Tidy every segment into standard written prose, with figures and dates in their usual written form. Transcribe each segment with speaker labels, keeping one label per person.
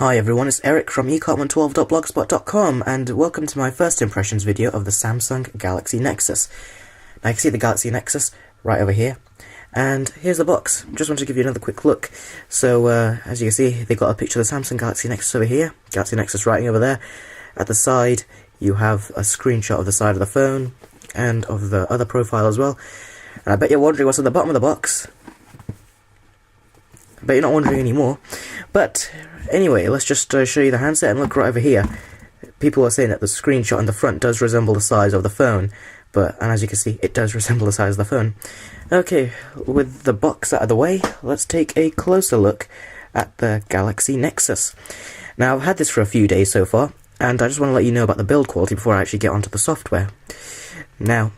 Speaker 1: Hi everyone, it's Eric from ecartman12.blogspot.com and welcome to my first impressions video of the Samsung Galaxy Nexus. Now you can see the Galaxy Nexus right over here, and here's the box. Just want to give you another quick look. So as you can see, they've got a picture of the Samsung Galaxy Nexus over here, Galaxy Nexus writing over there. At the side you have a screenshot of the side of the phone and of the other profile as well. And I bet you're wondering what's at the bottom of the box. I bet you're not wondering anymore. But anyway, let's just show you the handset and look right over here. People are saying that the screenshot on the front does resemble the size of the phone, and as you can see, it does resemble the size of the phone. Okay, with the box out of the way, let's take a closer look at the Galaxy Nexus. Now, I've had this for a few days so far, and I just want to let you know about the build quality before I actually get onto the software. Now,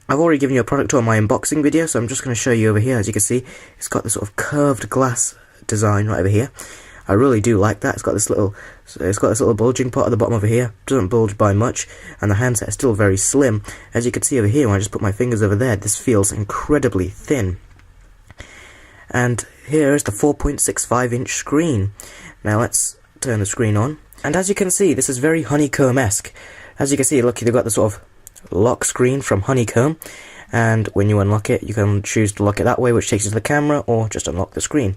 Speaker 1: I've already given you a product tour on my unboxing video, so I'm just going to show you over here. As you can see, it's got this sort of curved glass design right over here. I really do like that. It's got this little bulging part at the bottom over here. Doesn't bulge by much, and the handset is still very slim. As you can see over here, when I just put my fingers over there, this feels incredibly thin. And here is the 4.65-inch screen. Now let's turn the screen on, and as you can see, this is very honeycomb-esque. As you can see, look, they've got the sort of lock screen from Honeycomb, and when you unlock it, you can choose to lock it that way, which takes you to the camera, or just unlock the screen.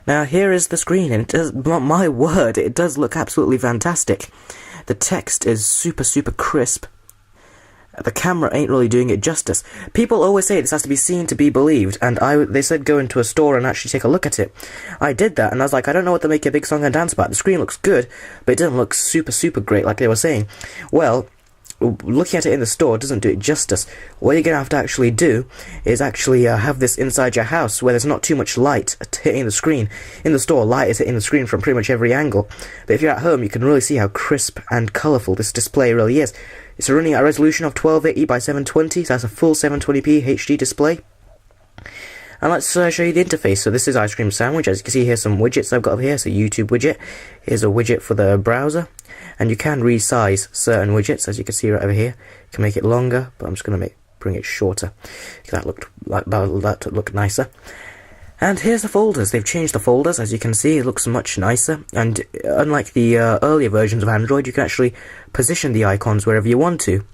Speaker 1: Now here is the screen, and it does, my word, it does look absolutely fantastic. The text is super crisp. The camera ain't really doing it justice. People always say this has to be seen to be believed, and they said go into a store and actually take a look at it. I did that, and I was like, I don't know what to make a big song and dance about. The screen looks good, but it doesn't look super great like they were saying. Well, looking at it in the store doesn't do it justice. What you're going to have to actually do is actually have this inside your house where there's not too much light hitting the screen. In the store, light is hitting the screen from pretty much every angle. But if you're at home, you can really see how crisp and colourful this display really is. It's running at a resolution of 1280 by 720, so that's a full 720p HD display. And let's show you the interface. So this is Ice Cream Sandwich. As you can see, here's some widgets I've got over here. So YouTube widget. Here's a widget for the browser. And you can resize certain widgets, as you can see right over here. You can make it longer, but I'm just going to bring it shorter. That looked nicer. And here's the folders. They've changed the folders, as you can see. It looks much nicer. And unlike the earlier versions of Android, you can actually position the icons wherever you want to.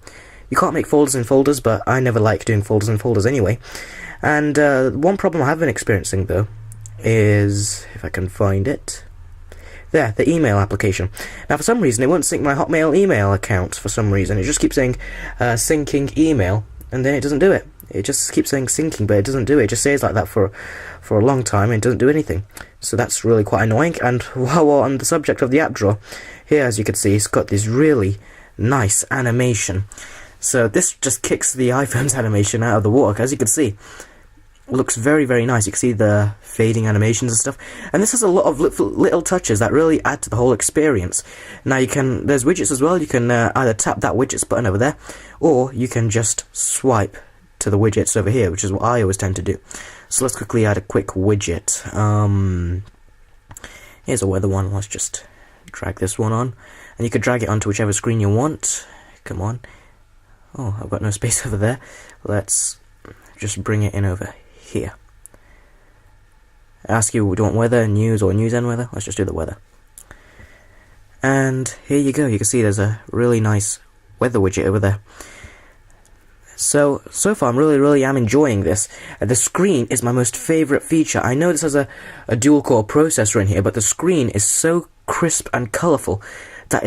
Speaker 1: You can't make folders in folders, but I never like doing folders in folders anyway. And one problem I have been experiencing, though, is, if I can find it, there, the email application. Now, for some reason, it won't sync my Hotmail email account for some reason. It just keeps saying syncing email, and then it doesn't do it. It just keeps saying syncing, but it doesn't do it. It just stays like that for a long time and doesn't do anything. So that's really quite annoying. And while we're on the subject of the app drawer, here, as you can see, it's got this really nice animation. So this just kicks the iPhone's animation out of the water. As you can see, it looks very nice. You can see the fading animations and stuff. And this has a lot of little touches that really add to the whole experience. Now there's widgets as well. You can either tap that widgets button over there, or you can just swipe to the widgets over here, which is what I always tend to do. So let's quickly add a quick widget. Here's a weather one. Let's just drag this one on. And you can drag it onto whichever screen you want. Come on. Oh, I've got no space over there. Let's just bring it in over here. Ask you, do you want weather, news, or news and weather? Let's just do the weather. And here you go. You can see there's a really nice weather widget over there. So far I'm really am enjoying this. The screen is my most favourite feature. I know this has a dual-core processor in here, but the screen is so crisp and colourful that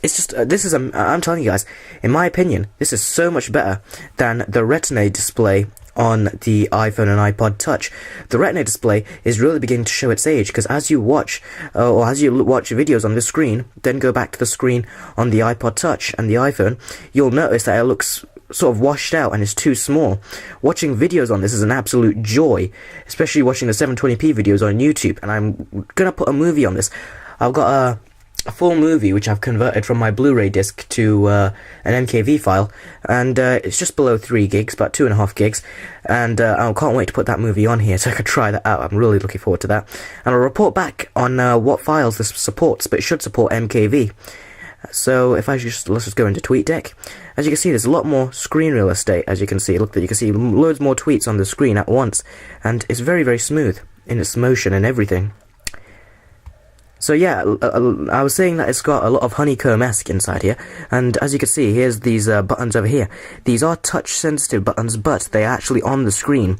Speaker 1: I'm telling you guys, in my opinion, this is so much better than the Retina display on the iPhone and iPod Touch. The Retina display is really beginning to show its age, because as you watch videos on this screen, then go back to the screen on the iPod Touch and the iPhone, you'll notice that it looks sort of washed out and is too small. Watching videos on this is an absolute joy, especially watching the 720p videos on YouTube, and I'm gonna put a movie on this. I've got a full movie which I've converted from my Blu-ray disc to an MKV file, and it's just below 3 gigs, about 2.5 gigs, and I can't wait to put that movie on here so I can try that out. I'm really looking forward to that, and I'll report back on what files this supports, but it should support MKV. So if let's just go into TweetDeck. As you can see, there's a lot more screen real estate. As you can see, look, you can see loads more tweets on the screen at once, and it's very smooth in its motion and everything. So yeah, I was saying that it's got a lot of honeycomb-esque inside here, and as you can see, here's these buttons over here. These are touch-sensitive buttons, but they're actually on the screen,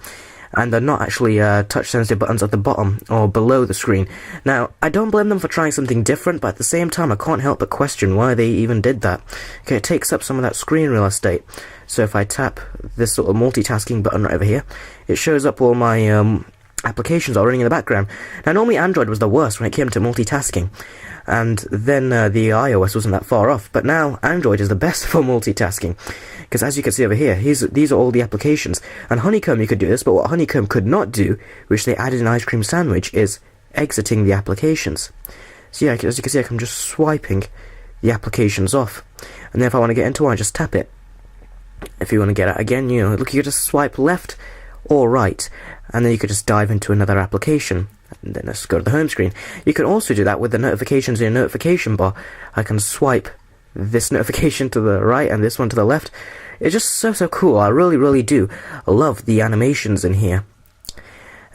Speaker 1: and they're not actually touch-sensitive buttons at the bottom or below the screen. Now, I don't blame them for trying something different, but at the same time, I can't help but question why they even did that. Okay, it takes up some of that screen real estate. So if I tap this sort of multitasking button right over here, it shows up all my applications are running in the background. Now, normally Android was the worst when it came to multitasking, and then the iOS wasn't that far off, but now Android is the best for multitasking, because as you can see over here, these are all the applications, and Honeycomb you could do this, but what Honeycomb could not do, which they added in Ice Cream Sandwich, is exiting the applications. So yeah, as you can see, I'm just swiping the applications off, and then if I want to get into one, I just tap it. If you want to get out again, you know, look, you just swipe left or right, and then you could just dive into another application, and then let's go to the home screen. You can also do that with the notifications in your notification bar. I can swipe this notification to the right and this one to the left. It's just so cool. I really do love the animations in here.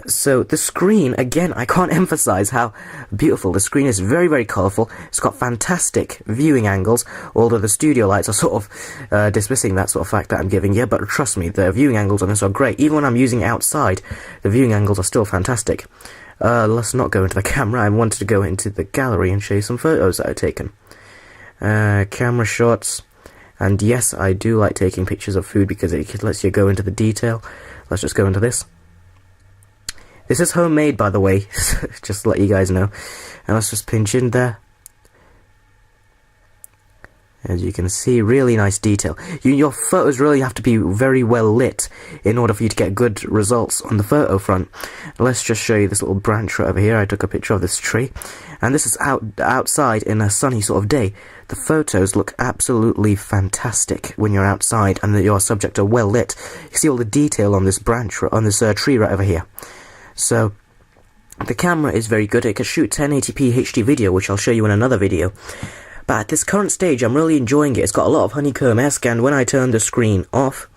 Speaker 1: So the screen, again, I can't emphasize how beautiful the screen is. Very colourful. It's got fantastic viewing angles, although the studio lights are sort of dismissing that sort of fact that I'm giving you, but trust me, the viewing angles on this are great. Even when I'm using it outside, the viewing angles are still fantastic. Let's not go into the camera. I wanted to go into the gallery and show you some photos that I've taken. Camera shots, and yes, I do like taking pictures of food because it lets you go into the detail. Let's just go into this. This is homemade, by the way, just to let you guys know. And let's just pinch in there. As you can see, really nice detail. Your photos really have to be very well lit in order for you to get good results on the photo front. Let's just show you this little branch right over here. I took a picture of this tree. And this is outside in a sunny sort of day. The photos look absolutely fantastic when you're outside and that your subject are well lit. You see all the detail on this branch, on this tree right over here. So, the camera is very good. It can shoot 1080p HD video, which I'll show you in another video. But at this current stage, I'm really enjoying it. It's got a lot of honeycomb-esque, and when I turn the screen off,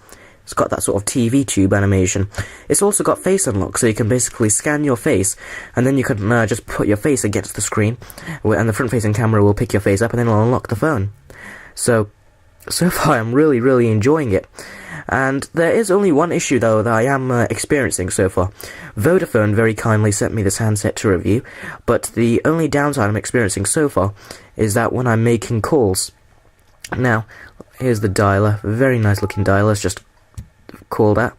Speaker 1: it's got that sort of TV tube animation. It's also got face unlock, so you can basically scan your face, and then you can just put your face against the screen, and the front-facing camera will pick your face up, and then it'll unlock the phone. So far, I'm really enjoying it. And there is only one issue, though, that I am experiencing so far. Vodafone very kindly sent me this handset to review, but the only downside I'm experiencing so far is that when I'm making calls. Now, here's the dialer. Very nice looking dialer. Let's just call that.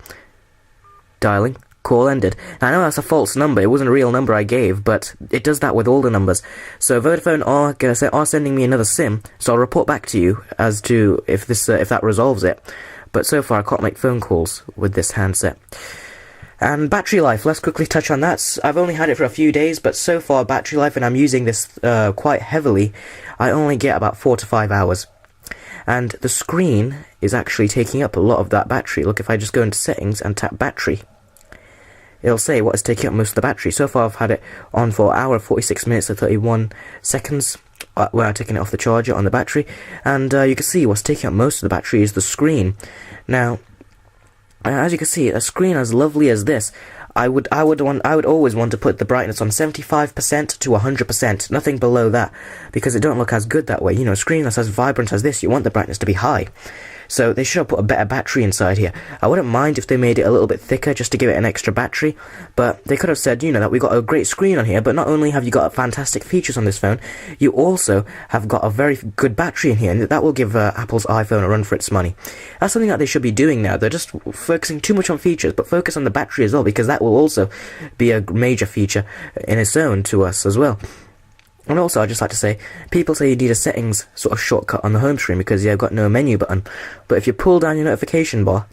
Speaker 1: Dialing. Call ended. Now, I know that's a false number. It wasn't a real number I gave, but it does that with all the numbers. So Vodafone are sending me another SIM, so I'll report back to you as to if that resolves it. But so far I can't make phone calls with this handset. And battery life, let's quickly touch on that. I've only had it for a few days, but so far battery life, and I'm using this quite heavily, I only get about 4 to 5 hours. And the screen is actually taking up a lot of that battery. Look, if I just go into settings and tap battery, it'll say what is taking up most of the battery. So far I've had it on for an hour, 46 minutes and 31 seconds. When I'm taking it off the charger on the battery, and you can see what's taking up most of the battery is the screen. Now, as you can see, a screen as lovely as this, I would always want to put the brightness on 75% to 100%, nothing below that, because it don't look as good that way. You know, a screen that's as vibrant as this, you want the brightness to be high. So they should have put a better battery inside here. I wouldn't mind if they made it a little bit thicker just to give it an extra battery, but they could have said, you know, that we got a great screen on here, but not only have you got fantastic features on this phone, you also have got a very good battery in here, and that will give Apple's iPhone a run for its money. That's something that they should be doing now. They're just focusing too much on features, but focus on the battery as well, because that will also be a major feature in its own to us as well. And also, I'd just like to say, people say you need a settings sort of shortcut on the home screen because you've got no menu button. But if you pull down your notification bar,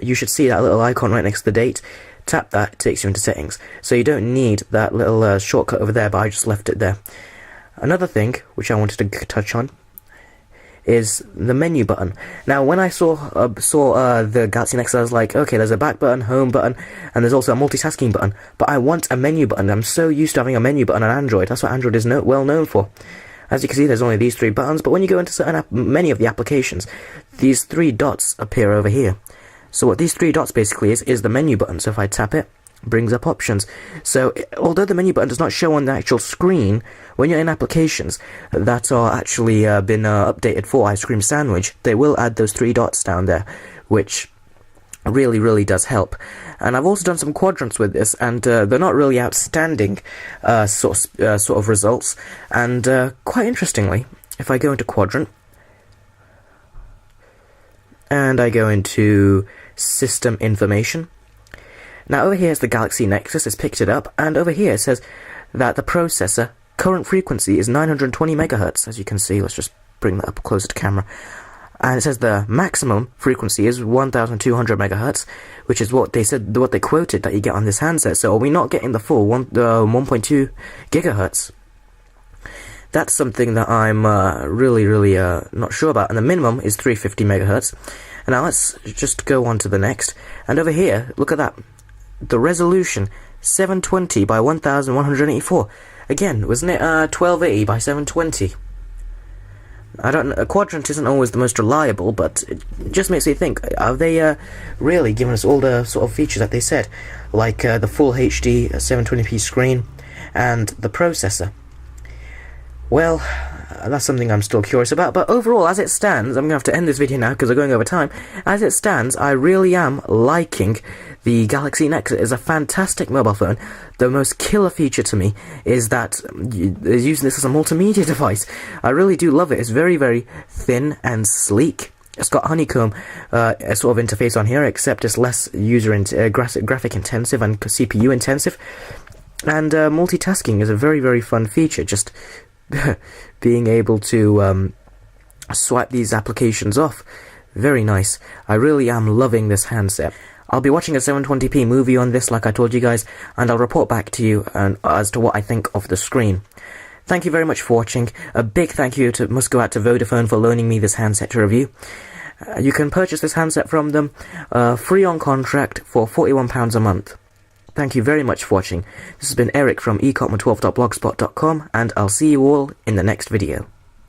Speaker 1: you should see that little icon right next to the date. Tap that, it takes you into settings. So you don't need that little shortcut over there, but I just left it there. Another thing, which I wanted to touch on, is the menu button. Now, when I saw the Galaxy Nexus, I was like, okay, there's a back button, home button, and there's also a multitasking button, but I want a menu button. I'm so used to having a menu button on Android. That's what Android is well known for. As you can see, there's only these 3 buttons, but when you go into many of the applications, these 3 dots appear over here. So what these 3 dots basically is the menu button. So if I tap it, brings up options. So although the menu button does not show on the actual screen, when you're in applications that are actually been updated for Ice Cream Sandwich, they will add those 3 dots down there, which really does help. And I've also done some quadrants with this, and they're not really outstanding sort of results. And quite interestingly, if I go into quadrant and I go into system information, now over here is the Galaxy Nexus. It's picked it up, and over here it says that the processor current frequency is 920 megahertz. As you can see, let's just bring that up closer to camera. And it says the maximum frequency is 1200 megahertz, which is what they said, what they quoted that you get on this handset. So are we not getting the full 1.2 gigahertz? That's something that I'm really not sure about. And the minimum is 350 megahertz. And now let's just go on to the next. And over here, look at that. The resolution, 720 by 1184. Again, wasn't it 1280 by 720? I don't know, a quadrant isn't always the most reliable, but it just makes me think, are they really giving us all the sort of features that they said? Like the full HD 720p screen and the processor. Well, that's something I'm still curious about, but overall, as it stands, I'm going to have to end this video now because we're going over time. As it stands, I really am liking the Galaxy Nexus. It's a fantastic mobile phone. The most killer feature to me is that using this as a multimedia device. I really do love it. It's very thin and sleek. It's got honeycomb sort of interface on here, except it's less graphic intensive and CPU intensive. And multitasking is a very fun feature. Just being able to swipe these applications off. Very nice. I really am loving this handset. I'll be watching a 720p movie on this, like I told you guys, and I'll report back to you as to what I think of the screen. Thank you very much for watching. A big thank you must go out to Vodafone for loaning me this handset to review. You can purchase this handset from them, free on contract for £41 a month. Thank you very much for watching. This has been Eric from ecotman12.blogspot.com, and I'll see you all in the next video.